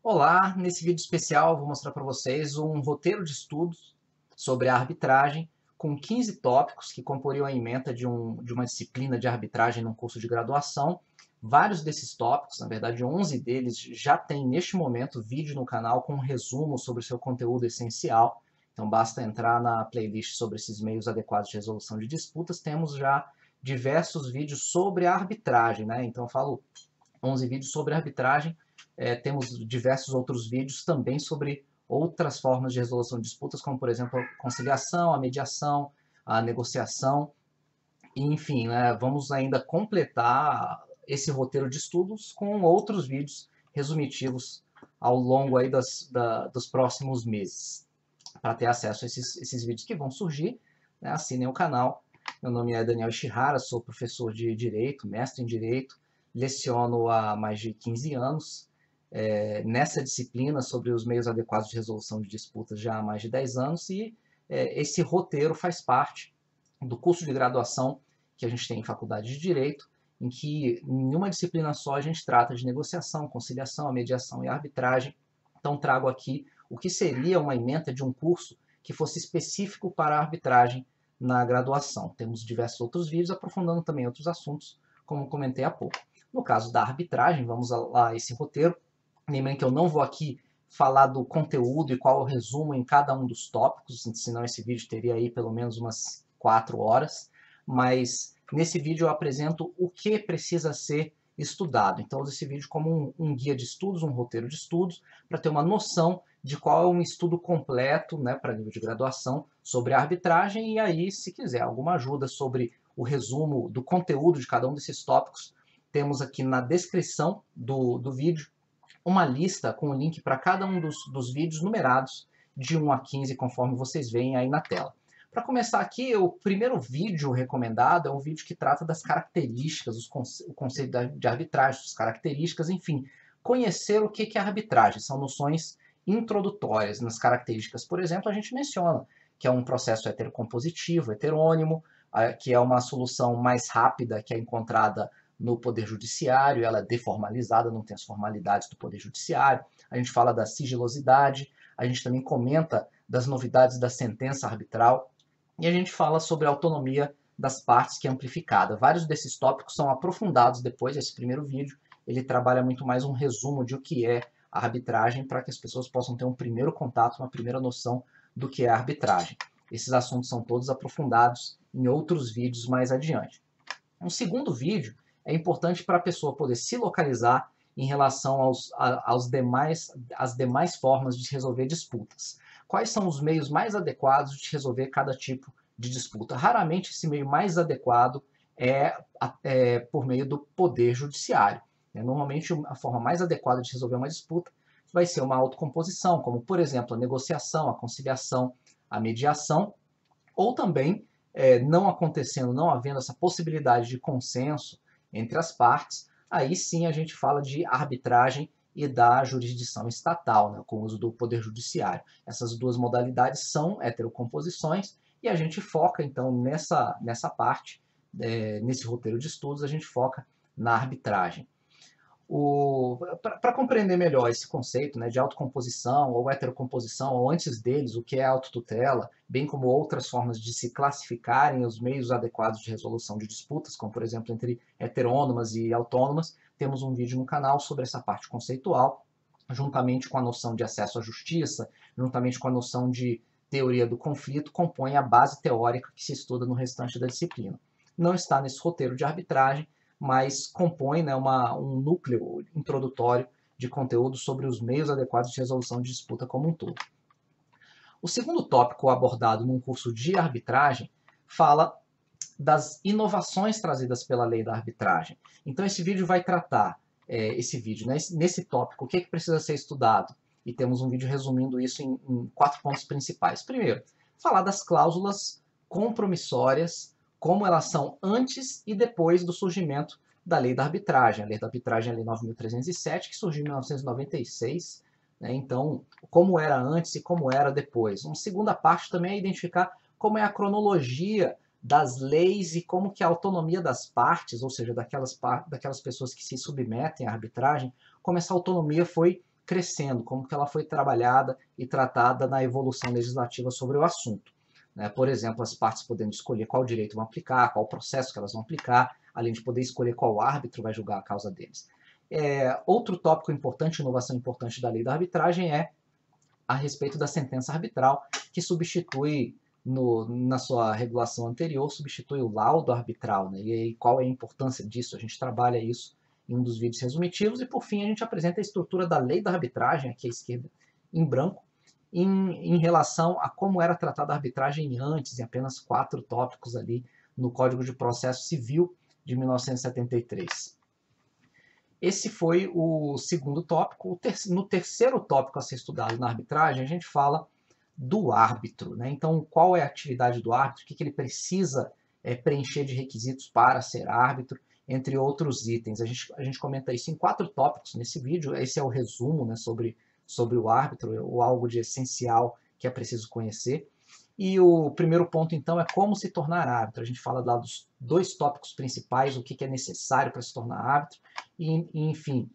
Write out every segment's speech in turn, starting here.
Olá, nesse vídeo especial vou mostrar para vocês um roteiro de estudos sobre a arbitragem com 15 tópicos que comporiam a ementa de uma disciplina de arbitragem num curso de graduação. Vários desses tópicos, na verdade 11 deles, já tem neste momento vídeo no canal com um resumo sobre o seu conteúdo essencial. Então basta entrar na playlist sobre esses meios adequados de resolução de disputas, temos já diversos vídeos sobre a arbitragem, né? Então eu falo 11 vídeos sobre arbitragem. Temos diversos outros vídeos também sobre outras formas de resolução de disputas, como, por exemplo, a conciliação, a mediação, a negociação. E, enfim, né, vamos ainda completar esse roteiro de estudos com outros vídeos resumitivos ao longo aí dos próximos meses. Para ter acesso a esses vídeos que vão surgir, né, assinem o canal. Meu nome é Daniel Ishihara, sou professor de Direito, mestre em Direito, leciono há mais de 15 anos, nessa disciplina sobre os meios adequados de resolução de disputas já há mais de 10 anos, e esse roteiro faz parte do curso de graduação que a gente tem em Faculdade de Direito, em que em uma disciplina só a gente trata de negociação, conciliação, a mediação e a arbitragem. Então trago aqui o que seria uma ementa de um curso que fosse específico para a arbitragem na graduação. Temos diversos outros vídeos aprofundando também outros assuntos, como comentei há pouco. No caso da arbitragem, vamos lá a esse roteiro. Lembrem que eu não vou aqui falar do conteúdo e qual é o resumo em cada um dos tópicos, senão esse vídeo teria aí pelo menos umas 4 horas, mas nesse vídeo eu apresento o que precisa ser estudado. Então eu uso esse vídeo como um guia de estudos, um roteiro de estudos, para ter uma noção de qual é um estudo completo, né, para nível de graduação, sobre a arbitragem, e aí, se quiser alguma ajuda sobre o resumo do conteúdo de cada um desses tópicos, temos aqui na descrição do vídeo uma lista com o link para cada um dos vídeos numerados de 1 a 15, conforme vocês veem aí na tela. Para começar aqui, o primeiro vídeo recomendado é um vídeo que trata das características, o conceito de arbitragem, suas características, enfim, conhecer o que é arbitragem. São noções introdutórias. Nas características, por exemplo, a gente menciona que é um processo heterocompositivo, heterônimo, que é uma solução mais rápida que é encontrada no Poder Judiciário, ela é deformalizada, não tem as formalidades do Poder Judiciário. A gente fala da sigilosidade, a gente também comenta das novidades da sentença arbitral, e a gente fala sobre a autonomia das partes, que é amplificada. Vários desses tópicos são aprofundados depois desse primeiro vídeo. Ele trabalha muito mais um resumo de o que é a arbitragem, para que as pessoas possam ter um primeiro contato, uma primeira noção do que é a arbitragem. Esses assuntos são todos aprofundados em outros vídeos mais adiante. Um segundo vídeo é importante para a pessoa poder se localizar em relação às demais formas de resolver disputas. Quais são os meios mais adequados de resolver cada tipo de disputa? Raramente esse meio mais adequado é por meio do Poder Judiciário. Normalmente a forma mais adequada de resolver uma disputa vai ser uma autocomposição, como por exemplo a negociação, a conciliação, a mediação, ou também não acontecendo, não havendo essa possibilidade de consenso entre as partes, aí sim a gente fala de arbitragem e da jurisdição estatal, né, com o uso do Poder Judiciário. Essas duas modalidades são heterocomposições, e a gente foca então nessa parte, nesse roteiro de estudos, a gente foca na arbitragem. Para compreender melhor esse conceito, né, de autocomposição ou heterocomposição, ou antes deles, o que é autotutela, bem como outras formas de se classificarem os meios adequados de resolução de disputas, como por exemplo entre heterônomas e autônomas, temos um vídeo no canal sobre essa parte conceitual, juntamente com a noção de acesso à justiça, juntamente com a noção de teoria do conflito, compõe a base teórica que se estuda no restante da disciplina. Não está nesse roteiro de arbitragem, mas compõe, né, um núcleo introdutório de conteúdo sobre os meios adequados de resolução de disputa como um todo. O segundo tópico abordado num curso de arbitragem fala das inovações trazidas pela lei da arbitragem. Então esse vídeo vai tratar, nesse tópico, o que precisa ser estudado. E temos um vídeo resumindo isso em 4 pontos principais. Primeiro, falar das cláusulas compromissórias, como elas são antes e depois do surgimento da lei da arbitragem. A lei da arbitragem é a Lei 9.307, que surgiu em 1996. Né? Então, como era antes e como era depois. Uma segunda parte também é identificar como é a cronologia das leis e como que a autonomia das partes, ou seja, daquelas pessoas que se submetem à arbitragem, como essa autonomia foi crescendo, como que ela foi trabalhada e tratada na evolução legislativa sobre o assunto. Né? Por exemplo, as partes podendo escolher qual direito vão aplicar, qual processo que elas vão aplicar, além de poder escolher qual árbitro vai julgar a causa deles. Outro tópico importante, inovação importante da lei da arbitragem é a respeito da sentença arbitral, que substitui, na sua regulação anterior, substitui o laudo arbitral. Né? E aí, qual é a importância disso? A gente trabalha isso em um dos vídeos resumitivos, e por fim a gente apresenta a estrutura da lei da arbitragem, aqui à esquerda em branco, em relação a como era tratada a arbitragem antes, em apenas 4 tópicos ali no Código de Processo Civil de 1973. Esse foi o segundo tópico. No terceiro tópico a ser estudado na arbitragem, a gente fala do árbitro. Né? Então, qual é a atividade do árbitro, o que ele precisa preencher de requisitos para ser árbitro, entre outros itens. A gente comenta isso em 4 tópicos nesse vídeo. Esse é o resumo, né, sobre o árbitro, ou algo de essencial que é preciso conhecer. E o primeiro ponto, então, é como se tornar árbitro. A gente fala lá dos 2 tópicos principais, o que é necessário para se tornar árbitro, e, enfim,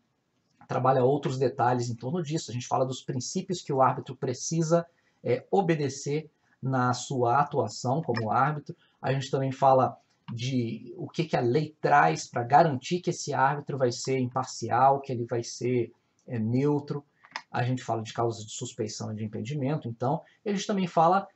trabalha outros detalhes em torno disso. A gente fala dos princípios que o árbitro precisa obedecer na sua atuação como árbitro. A gente também fala de o que a lei traz para garantir que esse árbitro vai ser imparcial, que ele vai ser neutro. A gente fala de causas de suspeição e de impedimento, então. E a gente também fala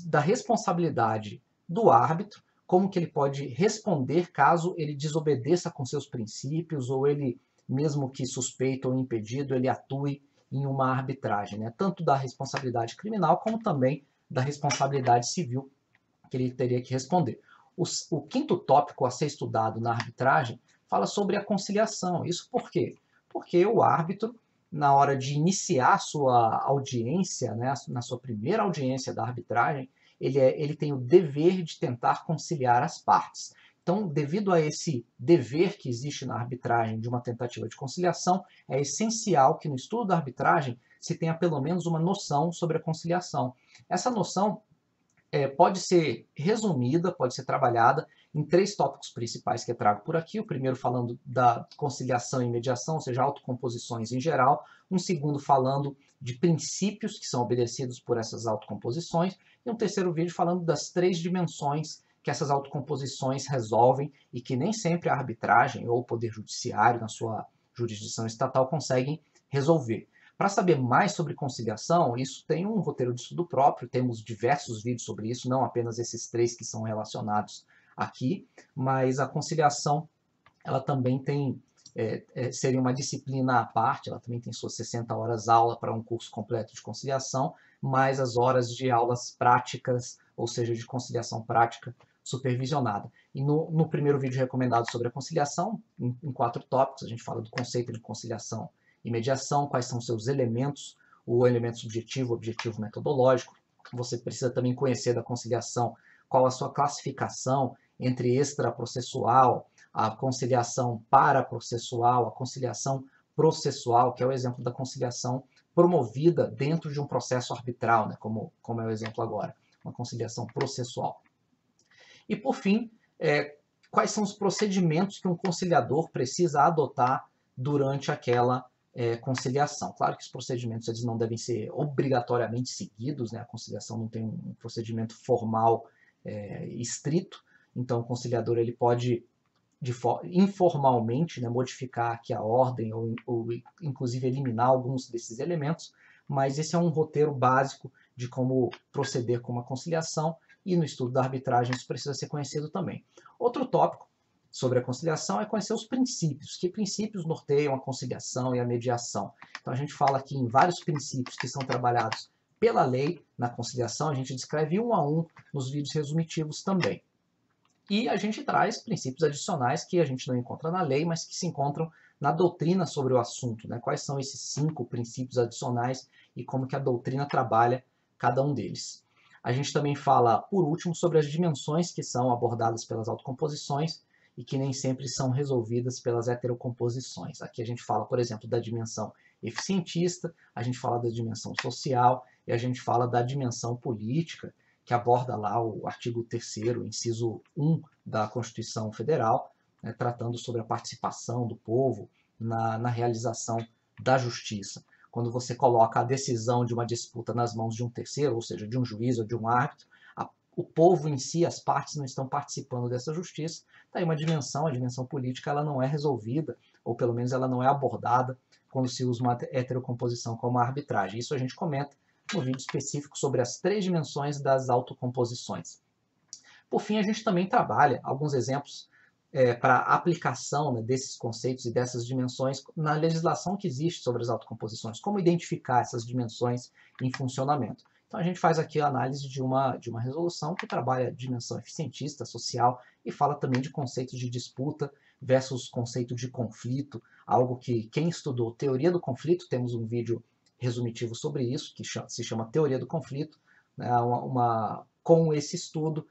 da responsabilidade do árbitro, como que ele pode responder caso ele desobedeça com seus princípios, ou ele, mesmo que suspeito ou impedido, ele atue em uma arbitragem, né? Tanto da responsabilidade criminal, como também da responsabilidade civil, que ele teria que responder. O quinto tópico a ser estudado na arbitragem fala sobre a conciliação. Isso por quê? Porque o árbitro, na hora de iniciar a sua audiência, né, na sua primeira audiência da arbitragem, ele tem o dever de tentar conciliar as partes. Então, devido a esse dever que existe na arbitragem de uma tentativa de conciliação, é essencial que no estudo da arbitragem se tenha pelo menos uma noção sobre a conciliação. Essa noção pode ser resumida, pode ser trabalhada em 3 tópicos principais que eu trago por aqui. O primeiro falando da conciliação e mediação, ou seja, autocomposições em geral. Um segundo falando de princípios que são obedecidos por essas autocomposições. E um terceiro vídeo falando das 3 dimensões que essas autocomposições resolvem e que nem sempre a arbitragem ou o poder judiciário, na sua jurisdição estatal, conseguem resolver. Para saber mais sobre conciliação, isso tem um roteiro de estudo próprio, temos diversos vídeos sobre isso, não apenas esses 3 que são relacionados aqui, mas a conciliação ela também tem, seria uma disciplina à parte, ela também tem suas 60 horas aula para um curso completo de conciliação, mais as horas de aulas práticas, ou seja, de conciliação prática supervisionada. E no primeiro vídeo recomendado sobre a conciliação, em 4 tópicos, a gente fala do conceito de conciliação e mediação, quais são seus elementos, o elemento subjetivo, objetivo metodológico. Você precisa também conhecer da conciliação qual a sua classificação entre extraprocessual, a conciliação paraprocessual, a conciliação processual, que é o exemplo da conciliação promovida dentro de um processo arbitral, né, como é o exemplo agora, uma conciliação processual. E, por fim, quais são os procedimentos que um conciliador precisa adotar durante aquela conciliação. Claro que os procedimentos eles não devem ser obrigatoriamente seguidos, né? A conciliação não tem um procedimento formal estrito, então o conciliador ele pode informalmente, né, modificar aqui a ordem ou inclusive eliminar alguns desses elementos, mas esse é um roteiro básico de como proceder com uma conciliação, e no estudo da arbitragem isso precisa ser conhecido também. Outro tópico sobre a conciliação é conhecer os princípios. Que princípios norteiam a conciliação e a mediação? Então a gente fala aqui em vários princípios que são trabalhados pela lei na conciliação, a gente descreve um a um nos vídeos resumitivos também. E a gente traz princípios adicionais que a gente não encontra na lei, mas que se encontram na doutrina sobre o assunto, né? Quais são esses 5 princípios adicionais e como que a doutrina trabalha cada um deles. A gente também fala, por último, sobre as dimensões que são abordadas pelas autocomposições e que nem sempre são resolvidas pelas heterocomposições. Aqui a gente fala, por exemplo, da dimensão eficientista, a gente fala da dimensão social e a gente fala da dimensão política, que aborda lá o artigo 3º, inciso 1 da Constituição Federal, né, tratando sobre a participação do povo na realização da justiça, quando você coloca a decisão de uma disputa nas mãos de um terceiro, ou seja, de um juiz ou de um árbitro, o povo em si, as partes não estão participando dessa justiça, daí uma dimensão, a dimensão política, ela não é resolvida, ou pelo menos ela não é abordada quando se usa uma heterocomposição como a arbitragem. Isso a gente comenta no vídeo específico sobre as 3 dimensões das autocomposições. Por fim, a gente também trabalha alguns exemplos para aplicação, né, desses conceitos e dessas dimensões na legislação que existe sobre as autocomposições, como identificar essas dimensões em funcionamento. Então a gente faz aqui a análise de uma resolução que trabalha a dimensão eficientista, social, e fala também de conceitos de disputa versus conceito de conflito, algo que quem estudou teoria do conflito, temos um vídeo resumitivo sobre isso, que se chama Teoria do Conflito, né, com esse estudo,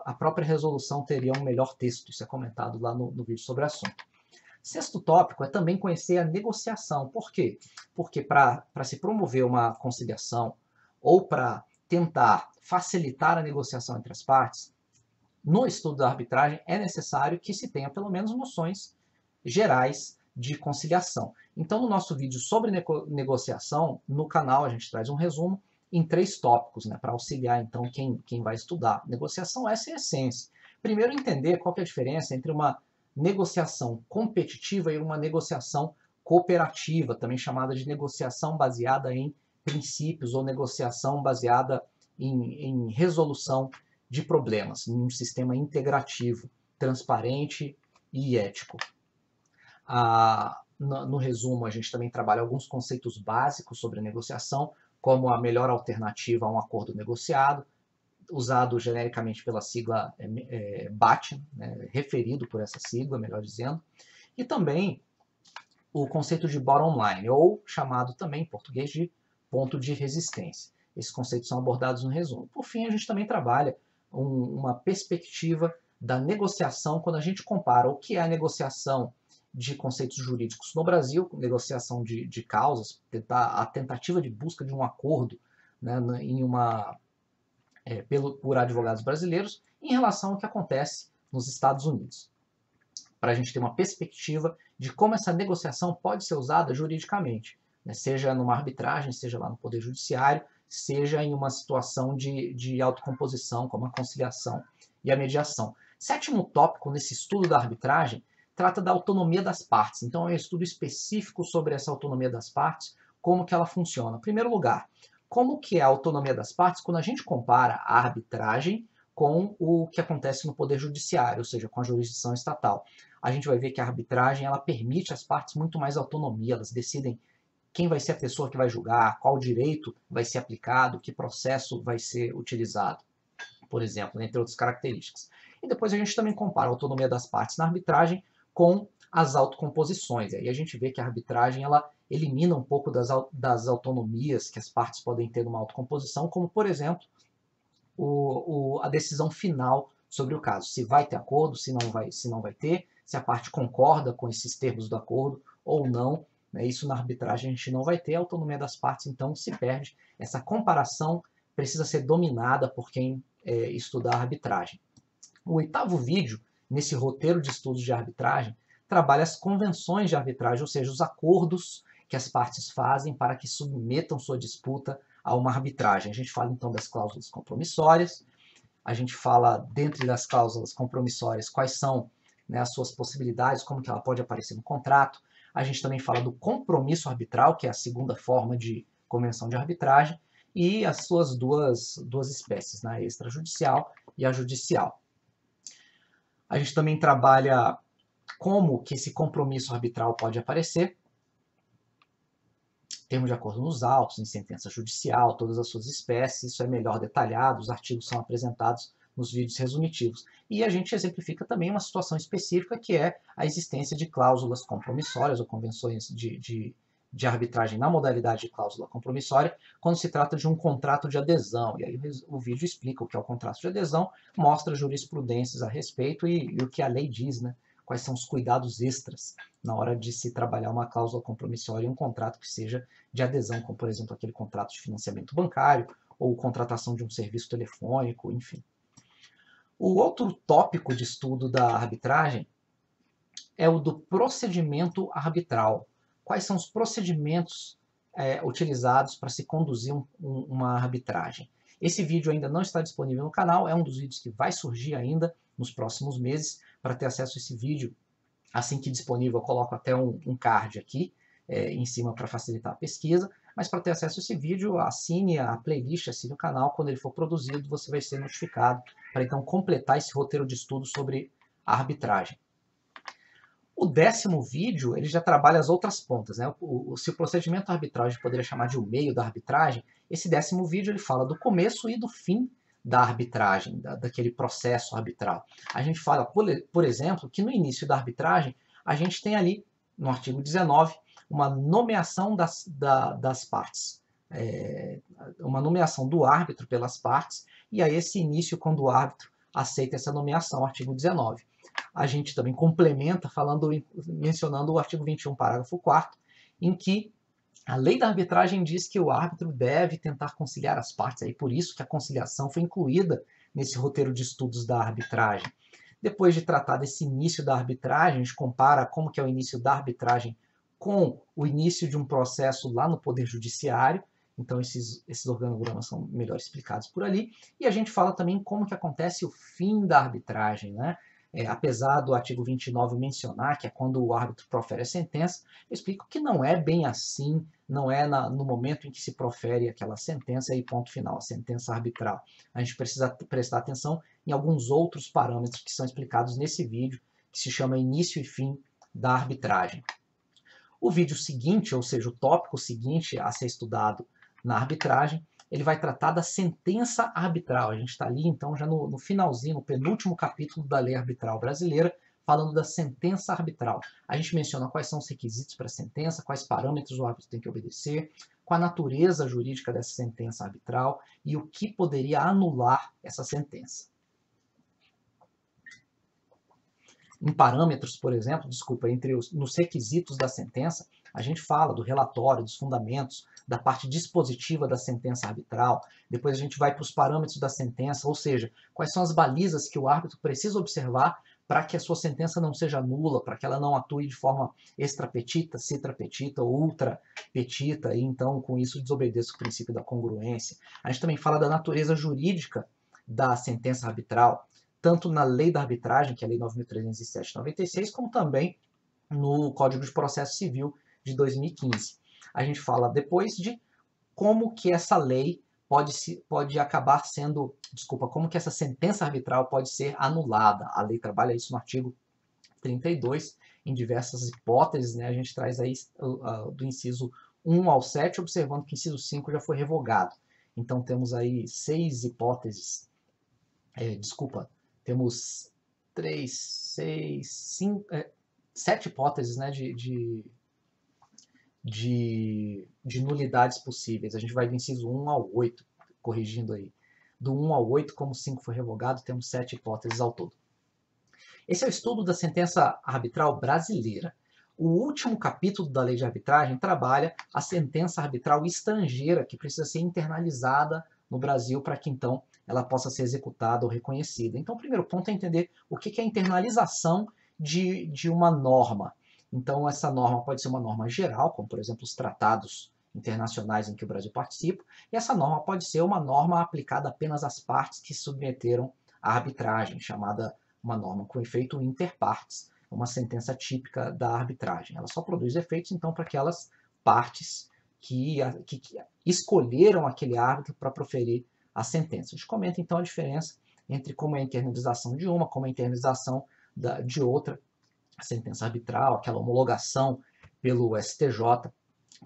a própria resolução teria um melhor texto, isso é comentado lá no vídeo sobre o assunto. Sexto tópico é também conhecer a negociação. Por quê? Porque para se promover uma conciliação ou para tentar facilitar a negociação entre as partes, no estudo da arbitragem é necessário que se tenha pelo menos noções gerais de conciliação. Então, no nosso vídeo sobre negociação, no canal a gente traz um resumo em 3 tópicos, né, para auxiliar então quem vai estudar. Negociação, essa é a essência. Primeiro, entender qual que é a diferença entre uma negociação competitiva e uma negociação cooperativa, também chamada de negociação baseada em princípios ou negociação baseada em resolução de problemas, em um sistema integrativo, transparente e ético. No resumo, a gente também trabalha alguns conceitos básicos sobre a negociação, como a melhor alternativa a um acordo negociado, usado genericamente pela sigla BAT, né, referido por essa sigla, melhor dizendo, e também o conceito de bottom line, ou chamado também em português de ponto de resistência. Esses conceitos são abordados no resumo. Por fim, a gente também trabalha uma perspectiva da negociação quando a gente compara o que é a negociação de conceitos jurídicos no Brasil, negociação de causas, a tentativa de busca de um acordo, né, por advogados brasileiros, em relação ao que acontece nos Estados Unidos, para a gente ter uma perspectiva de como essa negociação pode ser usada juridicamente, né, seja numa arbitragem, seja lá no Poder Judiciário, seja em uma situação de autocomposição, como a conciliação e a mediação. Sétimo tópico nesse estudo da arbitragem trata da autonomia das partes. Então, é um estudo específico sobre essa autonomia das partes, como que ela funciona. Em primeiro lugar, como que é a autonomia das partes quando a gente compara a arbitragem com o que acontece no Poder Judiciário, ou seja, com a jurisdição estatal. A gente vai ver que a arbitragem ela permite às partes muito mais autonomia, elas decidem quem vai ser a pessoa que vai julgar, qual direito vai ser aplicado, que processo vai ser utilizado, por exemplo, entre outras características. E depois a gente também compara a autonomia das partes na arbitragem com as autocomposições. E aí a gente vê que a arbitragem ela elimina um pouco das autonomias que as partes podem ter numa autocomposição, como, por exemplo, a decisão final sobre o caso. Se vai ter acordo, se não vai ter, se a parte concorda com esses termos do acordo ou não. Né? Isso na arbitragem a gente não vai ter, a autonomia das partes então se perde. Essa comparação precisa ser dominada por quem estuda a arbitragem. O 8º vídeo, nesse roteiro de estudos de arbitragem, trabalha as convenções de arbitragem, ou seja, os acordos que as partes fazem para que submetam sua disputa a uma arbitragem. A gente fala então das cláusulas compromissórias, a gente fala, dentre das cláusulas compromissórias, quais são, né, as suas possibilidades, como que ela pode aparecer no contrato. A gente também fala do compromisso arbitral, que é a segunda forma de convenção de arbitragem, e as suas duas espécies, né, a extrajudicial e a judicial. A gente também trabalha como que esse compromisso arbitral pode aparecer, termos de acordo nos autos, em sentença judicial, todas as suas espécies, isso é melhor detalhado, os artigos são apresentados nos vídeos resumitivos. E a gente exemplifica também uma situação específica que é a existência de cláusulas compromissórias ou convenções de arbitragem na modalidade de cláusula compromissória, quando se trata de um contrato de adesão. E aí o vídeo explica o que é o contrato de adesão, mostra jurisprudências a respeito e o que a lei diz, né? Quais são os cuidados extras na hora de se trabalhar uma cláusula compromissória em um contrato que seja de adesão, como por exemplo aquele contrato de financiamento bancário ou contratação de um serviço telefônico, enfim. O outro tópico de estudo da arbitragem é o do procedimento arbitral. quais são os procedimentos utilizados para se conduzir uma arbitragem. Esse vídeo ainda não está disponível no canal, é um dos vídeos que vai surgir ainda nos próximos meses. Para ter acesso a esse vídeo, assim que disponível, eu coloco até um card aqui em cima para facilitar a pesquisa. Mas para ter acesso a esse vídeo, assine a playlist, assine o canal. Quando ele for produzido, você vai ser notificado para então completar esse roteiro de estudo sobre a arbitragem. O 10º vídeo, ele já trabalha as outras pontas, né? Se o procedimento arbitral a gente poderia chamar de o meio da arbitragem, esse 10º vídeo ele fala do começo e do fim da arbitragem, daquele processo arbitral. A gente fala, por exemplo, que no início da arbitragem, a gente tem ali, no artigo 19, uma nomeação das partes. Uma nomeação do árbitro pelas partes, e a esse início, quando o árbitro aceita essa nomeação, artigo 19. A gente também complementa mencionando o artigo 21, parágrafo 4º, em que a lei da arbitragem diz que o árbitro deve tentar conciliar as partes, aí por isso que a conciliação foi incluída nesse roteiro de estudos da arbitragem. Depois de tratar desse início da arbitragem, a gente compara como que é o início da arbitragem com o início de um processo lá no Poder Judiciário, então esses organogramas são melhor explicados por ali, e a gente fala também como que acontece o fim da arbitragem, né? Apesar do artigo 29 mencionar que é quando o árbitro profere a sentença, eu explico que não é bem assim, não é no momento em que se profere aquela sentença e ponto final, a sentença arbitral. A gente precisa prestar atenção em alguns outros parâmetros que são explicados nesse vídeo, que se chama início e fim da arbitragem. O vídeo seguinte, ou seja, o tópico seguinte a ser estudado na arbitragem, ele vai tratar da sentença arbitral. A gente está ali, então, já no finalzinho, no penúltimo capítulo da lei arbitral brasileira, falando da sentença arbitral. A gente menciona quais são os requisitos para a sentença, quais parâmetros o árbitro tem que obedecer, qual a natureza jurídica dessa sentença arbitral e o que poderia anular essa sentença. Em parâmetros, por exemplo, nos requisitos da sentença, a gente fala do relatório, dos fundamentos, da parte dispositiva da sentença arbitral, depois a gente vai para os parâmetros da sentença, ou seja, quais são as balizas que o árbitro precisa observar para que a sua sentença não seja nula, para que ela não atue de forma extrapetita, citrapetita ou ultrapetita, e então com isso desobedeça o princípio da congruência. A gente também fala da natureza jurídica da sentença arbitral, tanto na lei da arbitragem, que é a lei 9.307 de 96, como também no Código de Processo Civil de 2015. A gente fala depois de como que essa lei pode acabar sendo, como que essa sentença arbitral pode ser anulada. A lei trabalha isso no artigo 32, em diversas hipóteses, né? A gente traz aí do inciso 1 ao 7, observando que o inciso 5 já foi revogado. Então temos aí 6 hipóteses, temos 7 hipóteses, né, de nulidades possíveis. A gente vai do inciso 1 ao 8, corrigindo aí. Do 1 ao 8, como 5 foi revogado, temos 7 hipóteses ao todo. Esse é o estudo da sentença arbitral brasileira. O último capítulo da lei de arbitragem trabalha a sentença arbitral estrangeira, que precisa ser internalizada no Brasil para que então ela possa ser executada ou reconhecida. Então o primeiro ponto é entender o que é a internalização de uma norma. Então essa norma pode ser uma norma geral, como por exemplo os tratados internacionais em que o Brasil participa, e essa norma pode ser uma norma aplicada apenas às partes que se submeteram à arbitragem, chamada uma norma com efeito inter partes, uma sentença típica da arbitragem. Ela só produz efeitos então para aquelas partes que escolheram aquele árbitro para proferir a sentença. A gente comenta então a diferença entre como é a internalização de uma, como é a internalização de outra sentença arbitral, aquela homologação pelo STJ,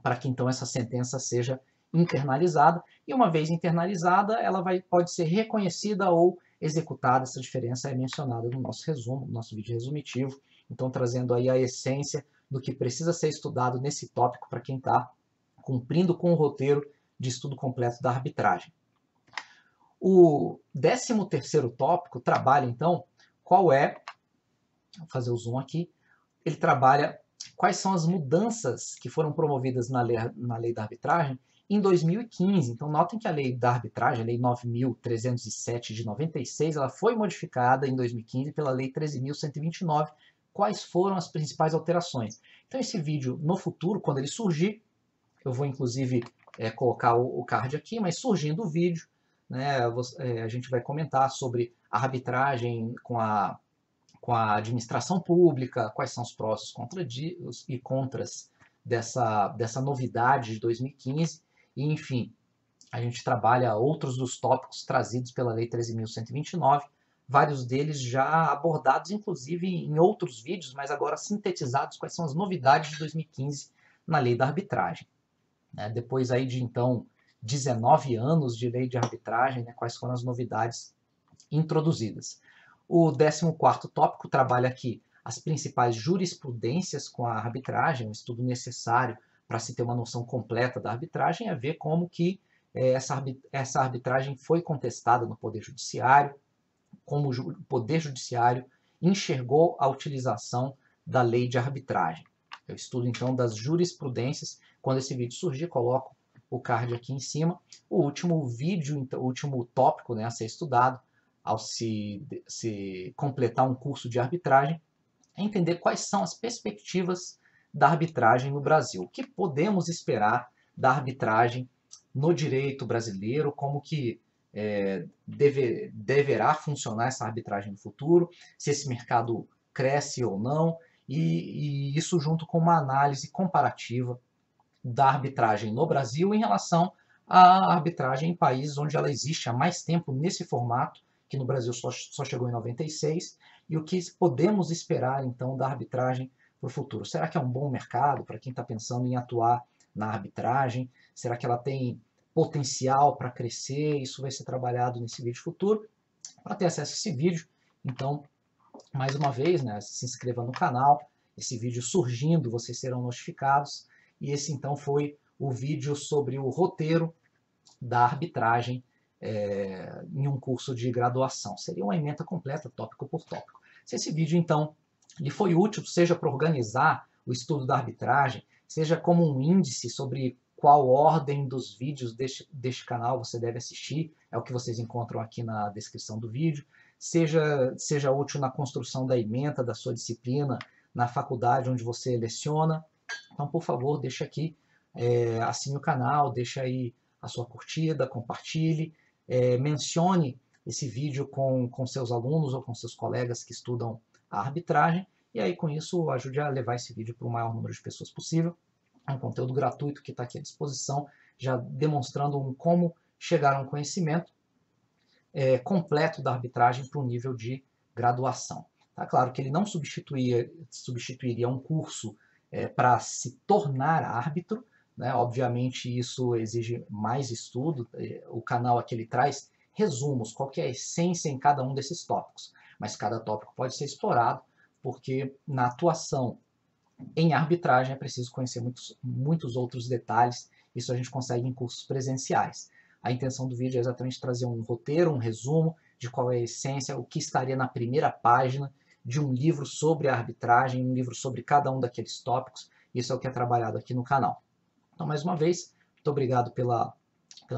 para que então essa sentença seja internalizada, e uma vez internalizada, ela pode ser reconhecida ou executada. Essa diferença é mencionada no nosso resumo, no nosso vídeo resumitivo, então trazendo aí a essência do que precisa ser estudado nesse tópico para quem está cumprindo com o roteiro de estudo completo da arbitragem. O 13º tópico trabalha então vou fazer o zoom aqui, ele trabalha quais são as mudanças que foram promovidas na lei da arbitragem em 2015. Então notem que a lei da arbitragem, a lei 9.307 de 96, ela foi modificada em 2015 pela lei 13.129, quais foram as principais alterações. Então esse vídeo, no futuro, quando ele surgir, eu vou inclusive colocar o card aqui, mas surgindo o vídeo, né, a gente vai comentar sobre a arbitragem com a administração pública, quais são os prós e contras dessa novidade de 2015, e enfim, a gente trabalha outros dos tópicos trazidos pela Lei 13.129, vários deles já abordados, inclusive, em outros vídeos, mas agora sintetizados, quais são as novidades de 2015 na Lei da Arbitragem. Depois aí de, então, 19 anos de Lei de Arbitragem, quais foram as novidades introduzidas. O 14º tópico trabalha aqui as principais jurisprudências com a arbitragem, um estudo necessário para se ter uma noção completa da arbitragem, é ver como que essa arbitragem foi contestada no Poder Judiciário, como o Poder Judiciário enxergou a utilização da lei de arbitragem. Eu estudo então das jurisprudências. Quando esse vídeo surgir, coloco o card aqui em cima. O último vídeo, o último tópico a ser estudado, ao se completar um curso de arbitragem, é entender quais são as perspectivas da arbitragem no Brasil. O que podemos esperar da arbitragem no direito brasileiro, como que deverá funcionar essa arbitragem no futuro, se esse mercado cresce ou não, e isso junto com uma análise comparativa da arbitragem no Brasil em relação à arbitragem em países onde ela existe há mais tempo nesse formato, que no Brasil só chegou em 96, e o que podemos esperar então da arbitragem para o futuro. Será que é um bom mercado para quem está pensando em atuar na arbitragem? Será que ela tem potencial para crescer? Isso vai ser trabalhado nesse vídeo futuro. Para ter acesso a esse vídeo, então, mais uma vez, se inscreva no canal. Esse vídeo surgindo, vocês serão notificados. E esse então foi o vídeo sobre o roteiro da arbitragem em um curso de graduação. Seria uma ementa completa, tópico por tópico. Se esse vídeo então lhe foi útil, seja para organizar o estudo da arbitragem, seja como um índice sobre qual ordem dos vídeos deste canal você deve assistir, é o que vocês encontram aqui na descrição do vídeo, seja útil na construção da ementa da sua disciplina, na faculdade onde você leciona. Então, por favor, deixe aqui, assine o canal, deixe aí a sua curtida, compartilhe, mencione esse vídeo com seus alunos ou com seus colegas que estudam a arbitragem, e aí com isso ajude a levar esse vídeo para o maior número de pessoas possível. É um conteúdo gratuito que está aqui à disposição, já demonstrando como chegar a um conhecimento completo da arbitragem para um nível de graduação. Tá claro que ele não substituiria um curso para se tornar árbitro, Obviamente isso exige mais estudo. O canal aqui ele traz resumos, qual que é a essência em cada um desses tópicos, mas cada tópico pode ser explorado, porque na atuação em arbitragem é preciso conhecer muitos outros detalhes. Isso a gente consegue em cursos presenciais. A intenção do vídeo é exatamente trazer um roteiro, um resumo de qual é a essência, o que estaria na primeira página de um livro sobre a arbitragem, um livro sobre cada um daqueles tópicos. Isso é o que é trabalhado aqui no canal. Então, mais uma vez, muito obrigado pela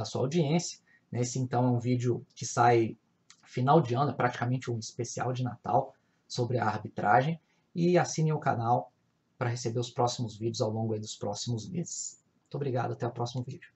sua audiência. Esse, então, é um vídeo que sai final de ano, é praticamente um especial de Natal sobre a arbitragem. E assine o canal para receber os próximos vídeos ao longo dos próximos meses. Muito obrigado, até o próximo vídeo.